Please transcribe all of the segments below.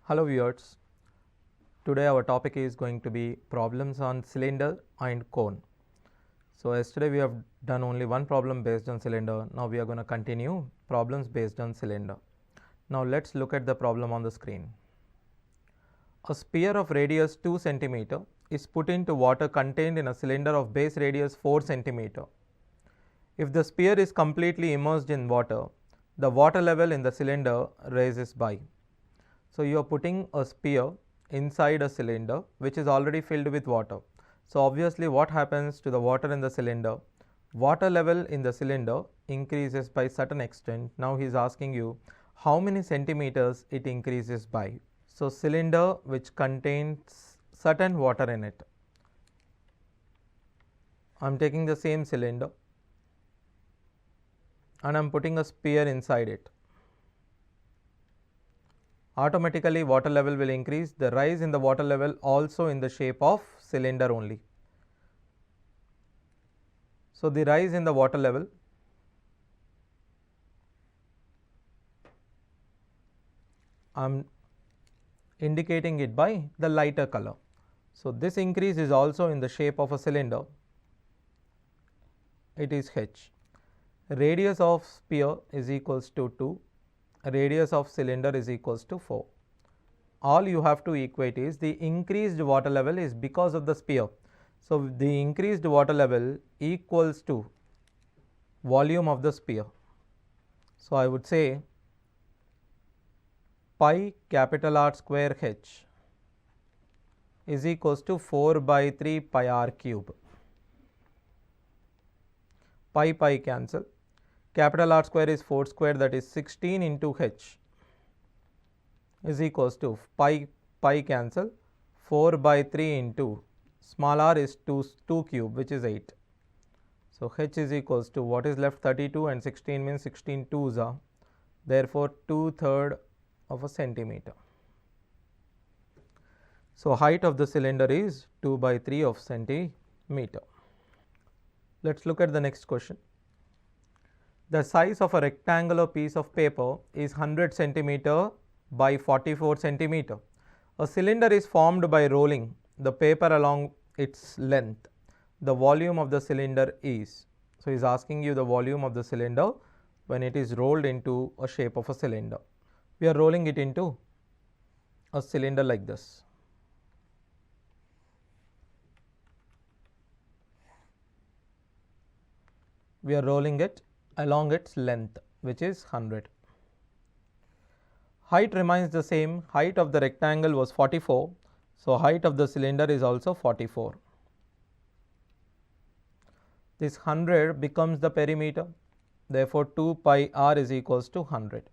Hello viewers, today our topic is going to be problems on cylinder and cone. So yesterday we have done only one problem based on cylinder. Now we are going to continue problems based on cylinder. Now let's look at the problem on the screen. A sphere of radius 2 cm is put into water contained in a cylinder of base radius 4 cm. If the sphere is completely immersed in water, the water level in the cylinder rises by. So you are putting a sphere inside a cylinder which is already filled with water. So obviously what happens to the water in the cylinder? Water level in the cylinder increases by certain extent. Now he is asking you how many centimeters it increases by. So cylinder which contains certain water in it. I am taking the same cylinder and I am putting a sphere inside it. Automatically water level will increase. The rise in the water level also in the shape of cylinder only. So the rise in the water level I am indicating it by the lighter color. So this increase is also in the shape of a cylinder. It is h. Radius of sphere is equals to 2. Radius of cylinder is equals to 4. All you have to equate is the increased water level is because of the sphere. So the increased water level equals to volume of the sphere. So I would say pi capital R square h is equals to 4 by 3 pi r cube. Pi cancel. Capital R square is 4 square, that is 16 into h is equals to pi cancel 4 by 3 into small r is 2 cube which is 8. So h is equals to what is left 32 and 16 means 16 2s are, therefore 2/3 of a centimeter. So height of the cylinder is 2 by 3 of centimeter. Let's look at the next question. The size of a rectangular piece of paper is 100 centimeter by 44 centimeter. A cylinder is formed by rolling the paper along its length. The volume of the cylinder is. So he is asking you the volume of the cylinder when it is rolled into a shape of a cylinder. We are rolling it into a cylinder like this. We are rolling it along its length, which is 100. Height remains the same. Height of the rectangle was 44. So height of the cylinder is also 44. This 100 becomes the perimeter. Therefore 2 pi r is equals to 100.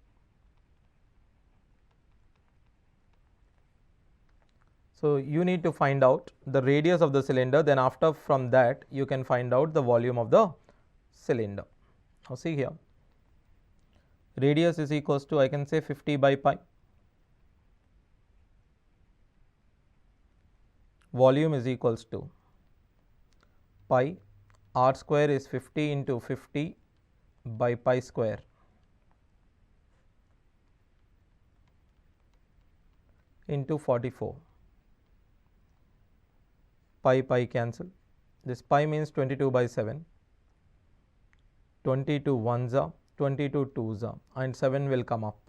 So you need to find out the radius of the cylinder, then after from that you can find out the volume of the cylinder. Now see here, radius is equals to, I can say 50 by pi. Volume is equals to pi. R square is 50 into 50 by pi square into 44. Pi cancel. This pi means 22 by 7. 22 1s are, 22 2s are, and 7 will come up.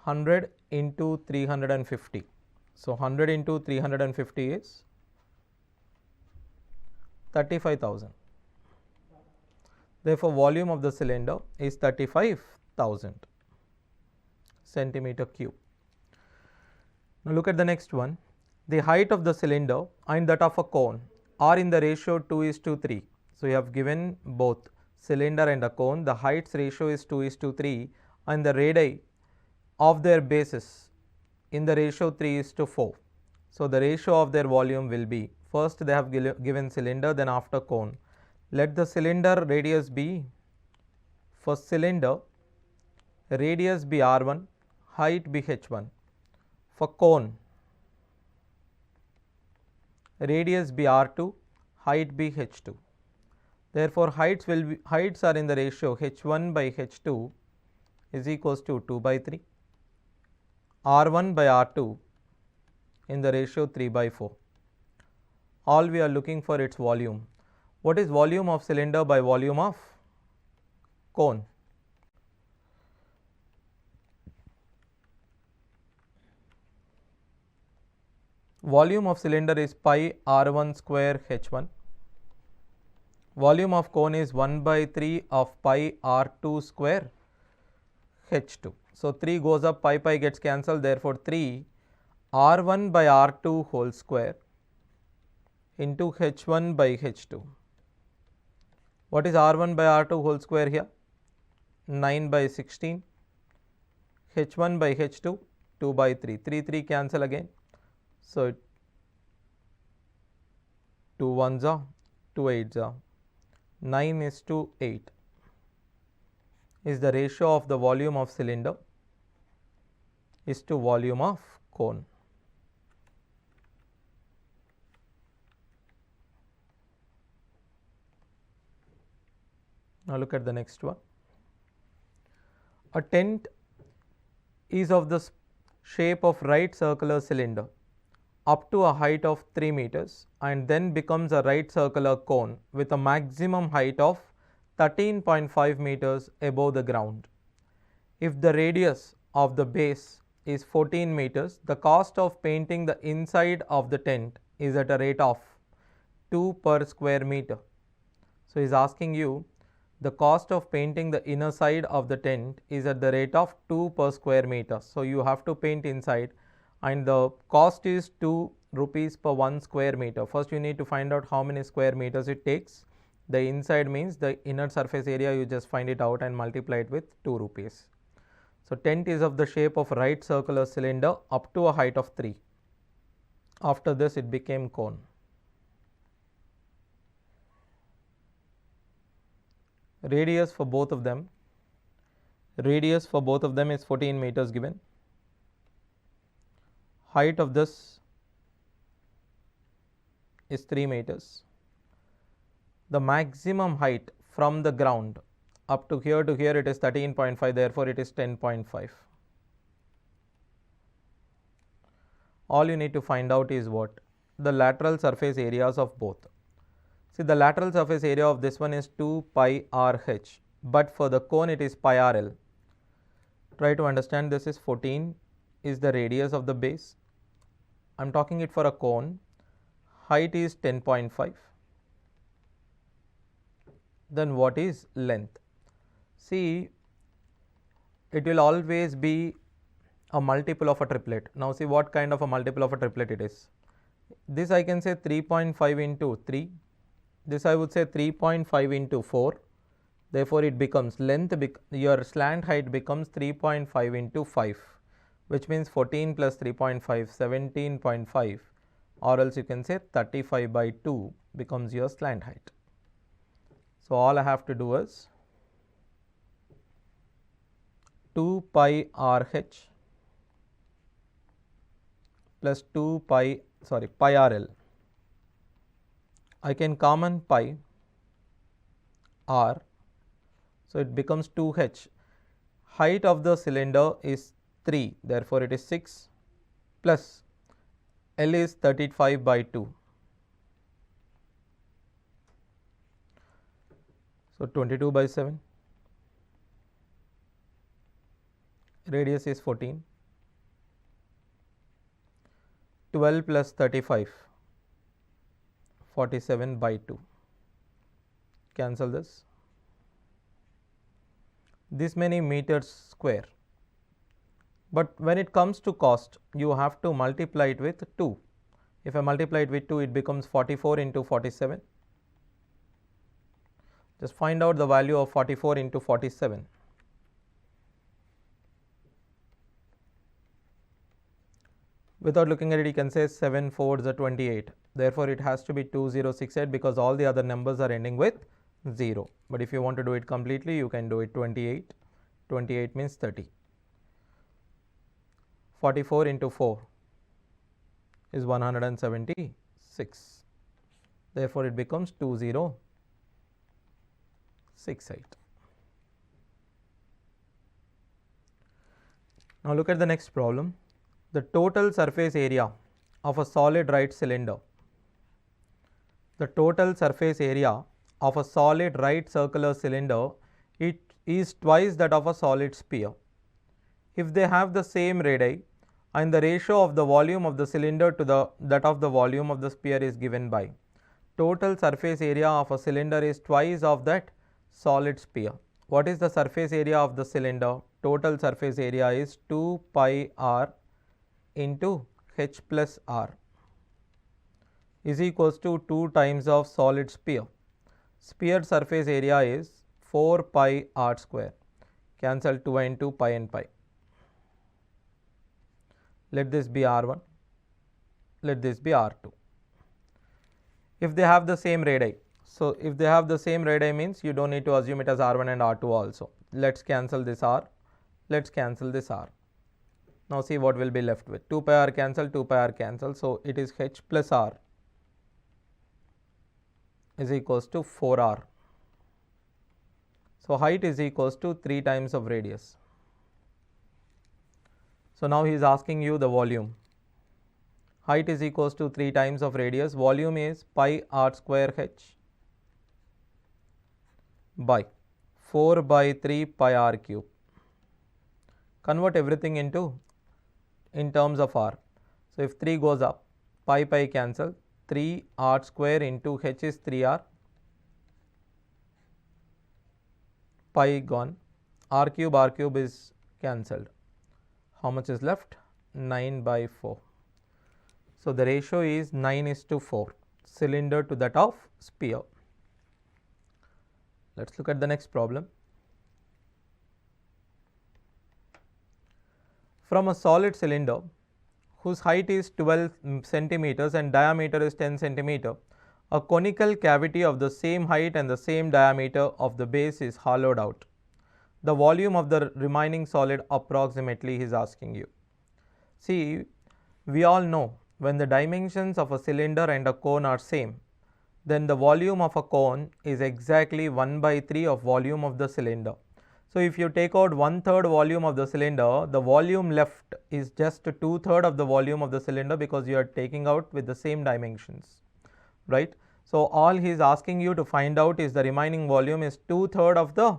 100 into 350. So 100 into 350 is 35,000. Therefore volume of the cylinder is 35,000 centimeter cube. Now look at the next one. The height of the cylinder and that of a cone are in the ratio 2:3. So you have given both cylinder and a cone. The heights ratio is 2:3 and the radii of their bases in the ratio 3:4. So the ratio of their volume will be, first they have given cylinder, then after cone. Let the cylinder radius be, for cylinder radius be r1, height be h1. For cone radius be r2, height be h2. Therefore heights are in the ratio h1 by h2 is equals to 2 by 3, R1 by R2 in the ratio 3 by 4. All we are looking for its volume. What is volume of cylinder by volume of cone? Volume of cylinder is pi R1 square H1. Volume of cone is 1 by 3 of pi R2 square H2. So 3 goes up, pi gets cancelled, therefore 3 R1 by R2 whole square into H1 by H2. What is R1 by R2 whole square here? 9 by 16. H1 by H2, 2 by 3. 3 cancel again. So 2 1s are 2 8s are 9 is to 8 is the ratio of the volume of cylinder is to volume of cone. Now look at the next one. A tent is of the shape of right circular cylinder up to a height of 3 meters and then becomes a right circular cone with a maximum height of 13.5 meters above the ground. If the radius of the base is 14 meters, the cost of painting the inside of the tent is at a rate of 2 per square meter. So, he is asking you the cost of painting the inner side of the tent is at the rate of 2 per square meter. So, you have to paint inside and the cost is 2 rupees per 1 square meter. First, you need to find out how many square meters it takes. The inside means the inner surface area, you just find it out and multiply it with 2 rupees. So, tent is of the shape of right circular cylinder up to a height of 3. After this, it became cone. Radius for both of them is 14 meters given. Height of this is 3 meters. The maximum height from the ground up to here it is 13.5, therefore it is 10.5. All you need to find out is what? The lateral surface areas of both. See, the lateral surface area of this one is 2 pi RH, but for the cone it is pi RL. Try to understand, this is 14 is the radius of the base. I am talking it for a cone. Height is 10.5. Then what is length? See, it will always be a multiple of a triplet. Now see what kind of a multiple of a triplet it is. This I can say 3.5 into 3. This I would say 3.5 into 4. Therefore, it becomes length, your slant height becomes 3.5 into 5, which means 14 plus 3.5, 17.5, or else you can say 35 by 2 becomes your slant height. So, all I have to do is 2 pi RH plus pi RL. I can common pi R, so it becomes 2H. Height of the cylinder is 3, therefore it is 6 plus L is 35 by 2. So 22 by 7. Radius is 14. 12 plus 35. 47 by 2. Cancel this. This many meters square. But when it comes to cost, you have to multiply it with 2. If I multiply it with 2, it becomes 44 into 47. Just find out the value of 44 into 47. Without looking at it, you can say 7 4s are 28. Therefore, it has to be 2068 because all the other numbers are ending with 0. But if you want to do it completely, you can do it 28. 28 means 30. 44 into 4 is 176. Therefore, it becomes 2068. 68. Now look at the next problem. The total surface area of a solid right cylinder. The total surface area of a solid right circular cylinder, it is twice that of a solid sphere. If they have the same radii and the ratio of the volume of the cylinder to that of the volume of the sphere is given by, total surface area of a cylinder is twice of that solid sphere. What is the surface area of the cylinder? Total surface area is 2 pi r into h plus r is equals to 2 times of solid sphere. Sphere surface area is 4 pi r square. Cancel 2 and 2, pi and pi. Let this be r1, let this be r2. If they have the same radii, so if they have the same radii means you don't need to assume it as r1 and r2 also. Let's cancel this r, let's cancel this r. Now see what will be left with. 2 pi r cancel, 2 pi r cancel, so it is h plus r is equals to 4r. So height is equals to 3 times of radius. So now he is asking you the volume. Height is equals to 3 times of radius. Volume is pi r square h by 4 by 3 pi r cube. Convert everything in terms of r. So if 3 goes up, pi pi cancel, 3 r square into h is 3r, pi gone, r cube is cancelled. How much is left? 9 by 4. So the ratio is 9:4, cylinder to that of sphere. Let's look at the next problem. From a solid cylinder whose height is 12 centimeters and diameter is 10 centimeter, a conical cavity of the same height and the same diameter of the base is hollowed out. The volume of the remaining solid approximately he is asking you. See, we all know when the dimensions of a cylinder and a cone are same, then the volume of a cone is exactly 1 by 3 of volume of the cylinder. So if you take out 1/3 volume of the cylinder, the volume left is just 2/3 of the volume of the cylinder because you are taking out with the same dimensions, right? So all he is asking you to find out is the remaining volume is 2/3 of the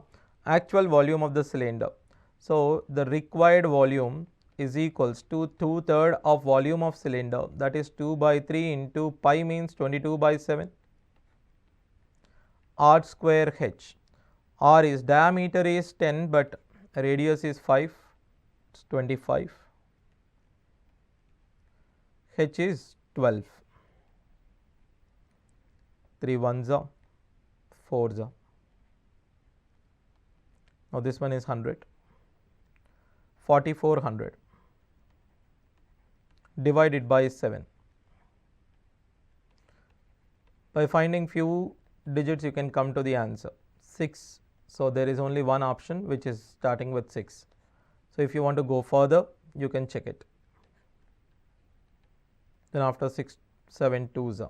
actual volume of the cylinder. So the required volume is equals to 2/3 of volume of cylinder, that is 2 by 3 into pi means 22 by 7 r square h. R is diameter is 10 but radius is 5, it's 25. H is 12. 3 1s, 4s. Now this one is 100. 4400 divided by 7. By finding few digits you can come to the answer. 6. So there is only one option which is starting with 6. So if you want to go further, you can check it. Then after 6, 7 2s.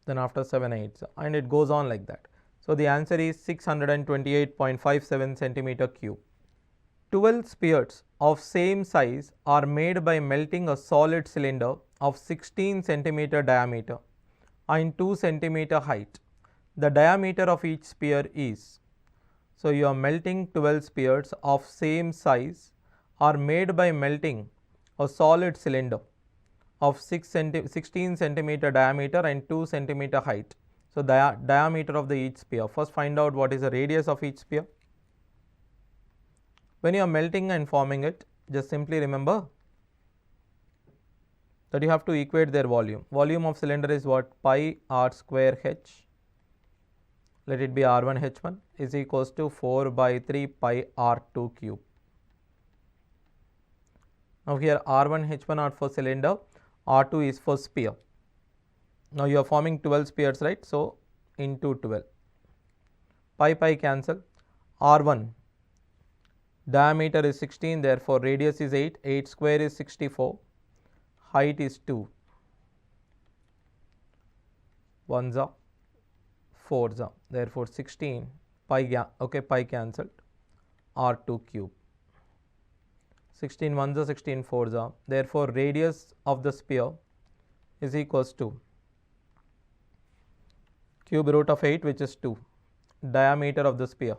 Then after 7 8s, and it goes on like that. So the answer is 628.57 centimeter cube. 12 spheres of same size are made by melting a solid cylinder of 16 centimeter diameter and 2 centimeter height. The diameter of each sphere is. So you are melting 12 spheres of same size are made by melting a solid cylinder of 16 centimeter diameter and 2 centimeter height. So the diameter of the each sphere. First find out what is the radius of each sphere. When you are melting and forming it, just simply remember that you have to equate their volume. Volume of cylinder is what? Pi r square h. Let it be r1 h1 is equals to 4 by 3 pi r2 cube. Now here r1 h1 are for cylinder, r2 is for sphere. Now you are forming 12 spheres, right? So into 12. Pi pi cancel. R1 diameter is 16, therefore radius is 8. 8 square is 64. Height is 2. 1s, 4s, therefore 16. Pi, okay, pi cancelled. r2 cube. 16 1s 16 4s. Therefore, radius of the sphere is equals to cube root of 8, which is 2, diameter of the sphere.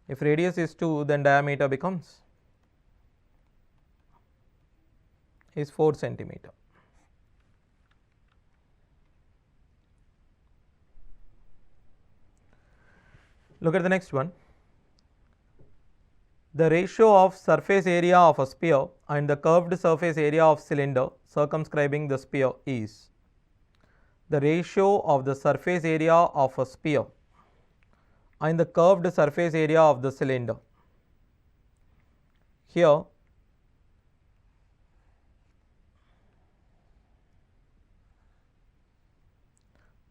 If radius is 2, then diameter becomes 4 centimeter. Look at the next one. The ratio of surface area of a sphere and the curved surface area of cylinder circumscribing the sphere is. The ratio of the surface area of a sphere and the curved surface area of the cylinder. Here,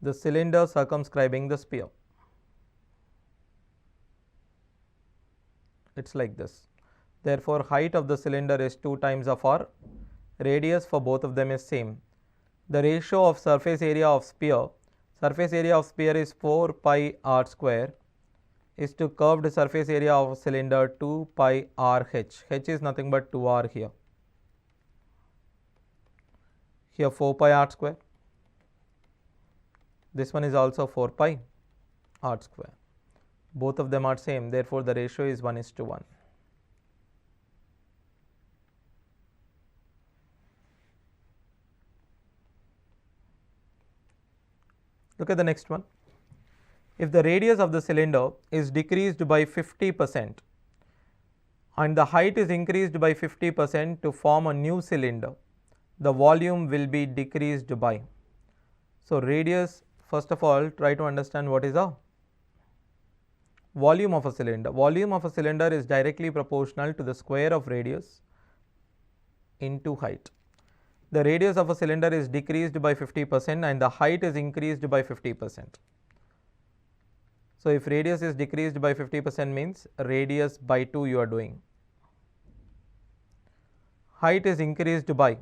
the cylinder circumscribing the sphere. It is like this. Therefore, height of the cylinder is 2 times of r, radius for both of them is same. The ratio of surface area of sphere is 4 pi r square is to curved surface area of cylinder 2 pi r h. H is nothing but 2r here. Here 4 pi r square. This one is also 4 pi r square. Both of them are same, therefore, the ratio is 1:1. Look at the next one. If the radius of the cylinder is decreased by 50% and the height is increased by 50% to form a new cylinder, the volume will be decreased by. So, radius, first of all, try to understand what is a volume of a cylinder. Volume of a cylinder is directly proportional to the square of radius into height. The radius of a cylinder is decreased by 50% and the height is increased by 50%. So, if radius is decreased by 50% means radius by 2 you are doing. Height is increased by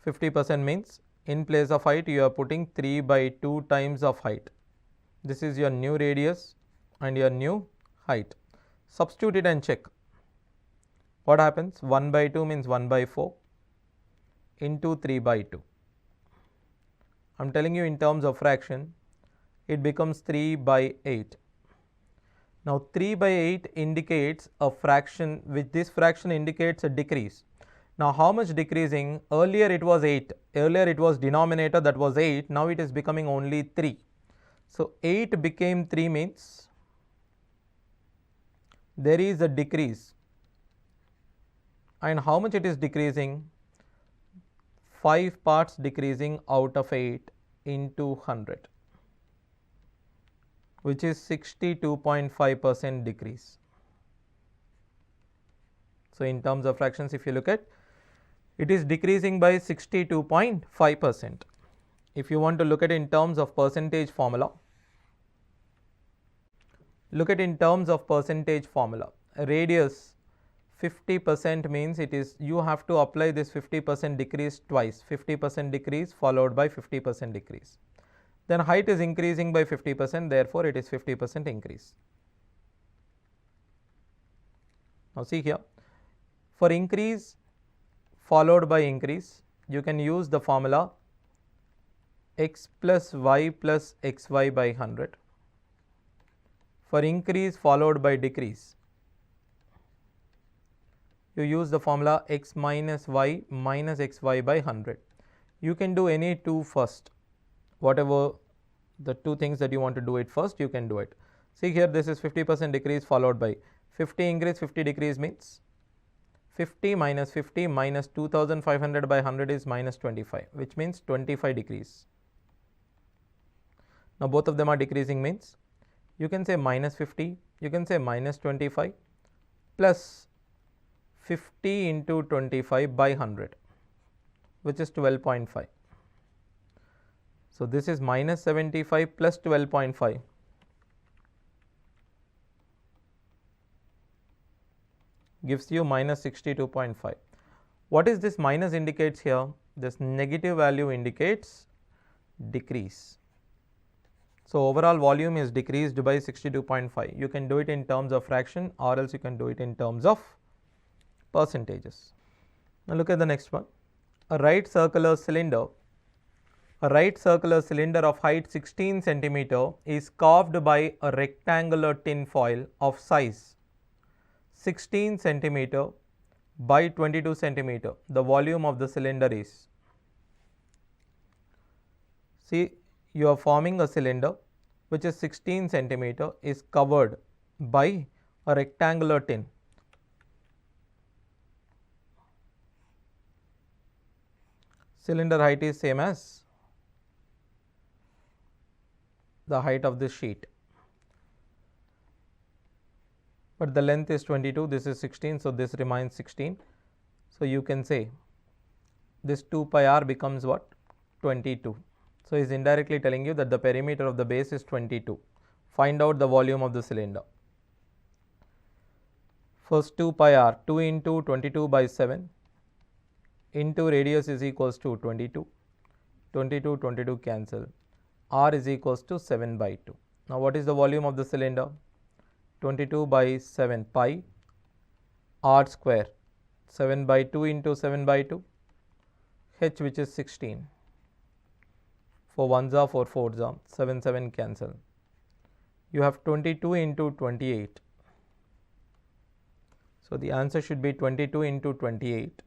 50% means in place of height you are putting 3 by 2 times of height. This is your new radius and your new height. Substitute it and check. What happens? 1 by 2 means 1 by 4 into 3 by 2. I am telling you in terms of fraction, it becomes 3 by 8. Now, 3 by 8 indicates a fraction, which this fraction indicates a decrease. Now, how much decreasing? Earlier it was 8, earlier it was denominator, that was 8, now it is becoming only 3. So, 8 became 3 means there is a decrease. And how much it is decreasing? 5 parts decreasing out of 8 into 100, which is 62.5% decrease. So, in terms of fractions, if you look at, it is decreasing by 62.5%. If you want to look at in terms of percentage formula, look at in terms of percentage formula. Radius 50% means it is, you have to apply this 50% decrease twice, 50% decrease followed by 50% decrease. Then height is increasing by 50%, therefore, it is 50% increase. Now, see here, for increase followed by increase, you can use the formula x plus y plus xy by 100. For increase followed by decrease, you use the formula x minus y minus xy by 100. You can do any two first, whatever the two things that you want to do it first, you can do it. See here, this is 50% decrease followed by 50 increase, 50 decrease means 50 minus 50 minus 2500 by 100 is minus 25, which means 25 decrease. Now, both of them are decreasing means you can say minus 50, you can say minus 25 plus 50 into 25 by 100, which is 12.5. So, this is minus 75 plus 12.5. Gives you minus 62.5. What is this minus indicates here? This negative value indicates decrease. So overall volume is decreased by 62.5. You can do it in terms of fraction, or else you can do it in terms of percentages. Now look at the next one. A right circular cylinder of height 16 centimeter is carved by a rectangular tin foil of size 16 centimeter by 22 centimeter. The volume of the cylinder is. See, you are forming a cylinder which is 16 centimeter, is covered by a rectangular tin. Cylinder height is same as the height of this sheet, but the length is 22, this is 16, so this remains 16. So you can say this 2 pi r becomes what? 22. So he is indirectly telling you that the perimeter of the base is 22. Find out the volume of the cylinder. First 2 pi r, 2 into 22 by 7 into radius is equals to 22. 22 cancel. R is equals to 7 by 2. Now what is the volume of the cylinder? 22 by 7 pi r square. 7 by 2 into 7 by 2. H, which is 16. 4 ones are 4 fours are 7 cancel. You have 22 into 28. So the answer should be 22 into 28.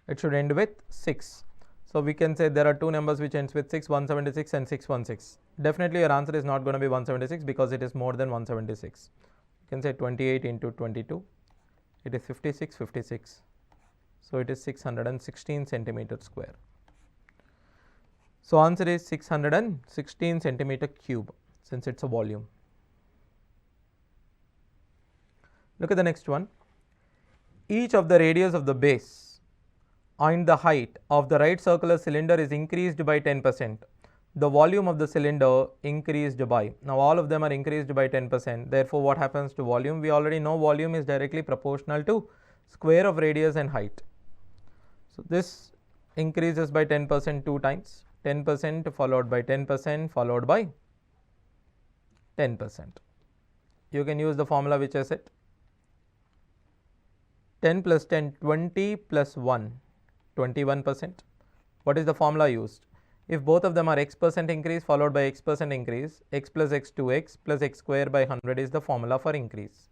It should end with 6. So we can say there are two numbers which ends with 6, 176 and 616. Definitely your answer is not going to be 176 because it is more than 176. You can say 28 into 22. It is 56. So it is 616 centimeter square. So answer is 616 centimeter cube, since it's a volume. Look at the next one. Each of the radius of the base and the height of the right circular cylinder is increased by 10%. The volume of the cylinder increased by. Now all of them are increased by 10%. Therefore what happens to volume? We already know volume is directly proportional to square of radius and height. So this increases by 10% 2 times. 10% followed by 10% followed by 10%. You can use the formula which I said. 10 plus 10, 20 plus 1, 21%. What is the formula used? If both of them are x% increase followed by x% increase, x plus x 2x plus x square by 100 is the formula for increase.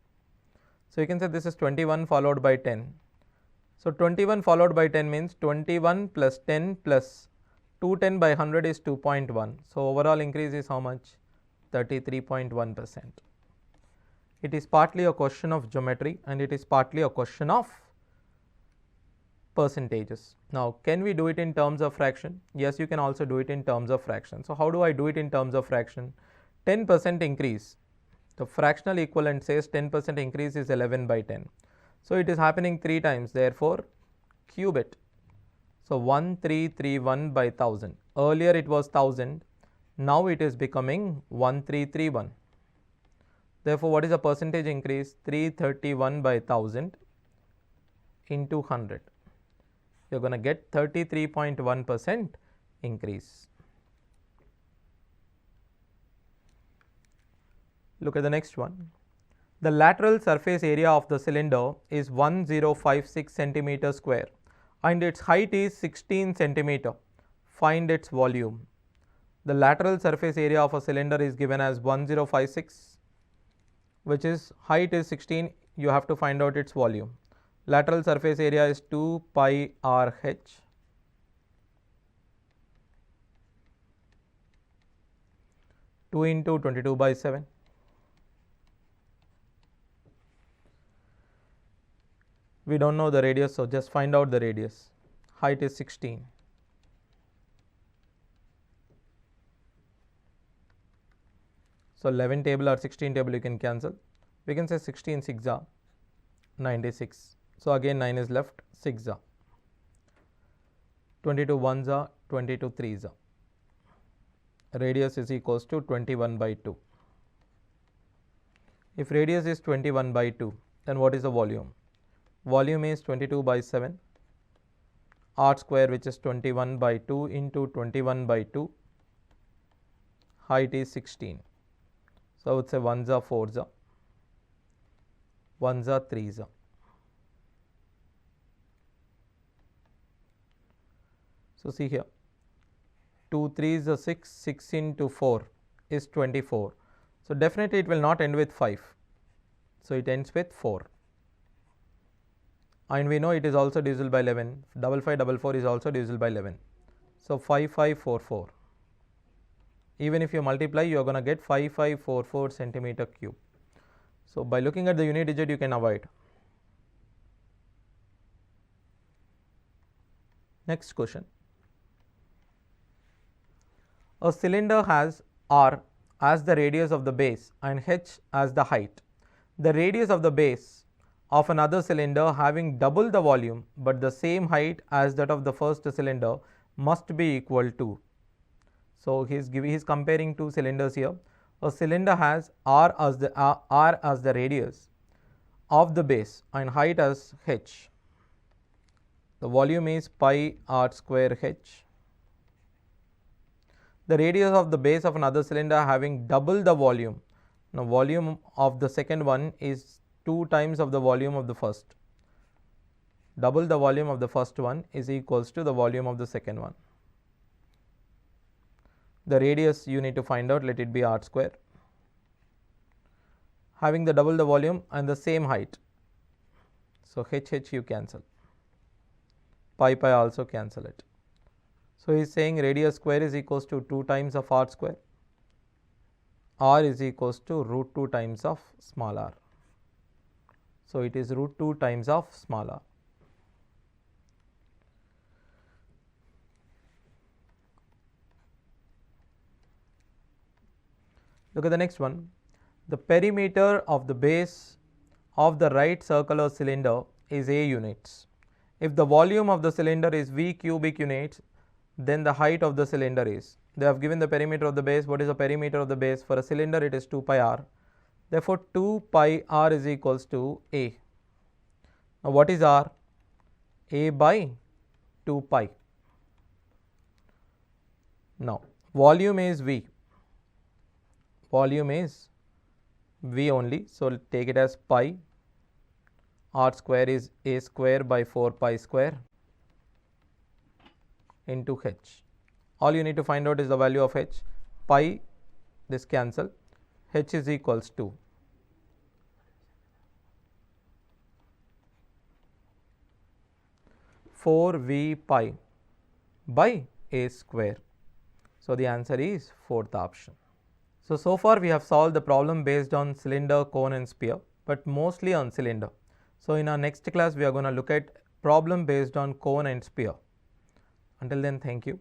So you can say this is 21 followed by 10. So 21 followed by 10 means 21 plus 10 plus 210 by 100 is 2.1. So overall increase is how much? 33.1%. It is partly a question of geometry and it is partly a question of percentages. Now can we do it in terms of fraction? Yes, you can also do it in terms of fraction. So how do I do it in terms of fraction? 10% increase. The fractional equivalent says 10% increase is 11 by 10. So it is happening 3 times, therefore cube it. So 1331 by 1000. Earlier it was 1000, now it is becoming 1331. Therefore what is the percentage increase? 331 by 1000 into 100. You are going to get 33.1% increase. Look at the next one. The lateral surface area of the cylinder is 1056 centimeter square and its height is 16 centimeter. Find its volume. The lateral surface area of a cylinder is given as 1056, which is height is 16. You have to find out its volume. Lateral surface area is 2 pi r h. Two into 22 by 7. We don't know the radius, so just find out the radius. Height is 16. So 11 table or 16 table you can cancel. We can say 16 6 96. So again 9 is left, 6 22 1s are 22 3s are. Radius is equals to 21 by 2. If radius is 21 by 2, then what is the volume? Volume is 22 by 7, r square, which is 21 by 2 into 21 by 2, height is 16. So I would say 1 4 1 3. So see here, 2 3 6, 6 into 4 is 24. So definitely it will not end with 5. So it ends with 4. And we know it is also divisible by 11. 5544 is also divisible by 11. So 5544. Even if you multiply, you are going to get 5544 centimeter cube. So by looking at the unit digit, you can avoid. Next question. A cylinder has R as the radius of the base and H as the height. The radius of the base of another cylinder having double the volume but the same height as that of the first cylinder must be equal to. So he is comparing two cylinders here. A cylinder has R as the radius of the base and height as H. The volume is pi r square H. The radius of the base of another cylinder having double the volume. Now volume of the second one is 2 times of the volume of the first. Double the volume of the first one is equals to the volume of the second one. The radius you need to find out, let it be r square. Having the double the volume and the same height. So H you cancel. Pi also cancel it. So he is saying radius square is equals to 2 times of r square. R is equals to root 2 times of small r. So it is root 2 times of small r. Look at the next one. The perimeter of the base of the right circular cylinder is A units. If the volume of the cylinder is V cubic units, then the height of the cylinder is. They have given the perimeter of the base. What is the perimeter of the base? For a cylinder, it is 2 pi r. Therefore, 2 pi r is equals to A. Now, what is r? A by 2 pi. Now, volume is V. Volume is V only. So, take it as pi. R square is A square by 4 pi square into H. All you need to find out is the value of H. Pi, this cancel. H is equals to 4V pi by A square. So the answer is 4th option. So far we have solved the problem based on cylinder, cone and sphere, but mostly on cylinder. So in our next class we are going to look at problem based on cone and sphere. Until then, thank you.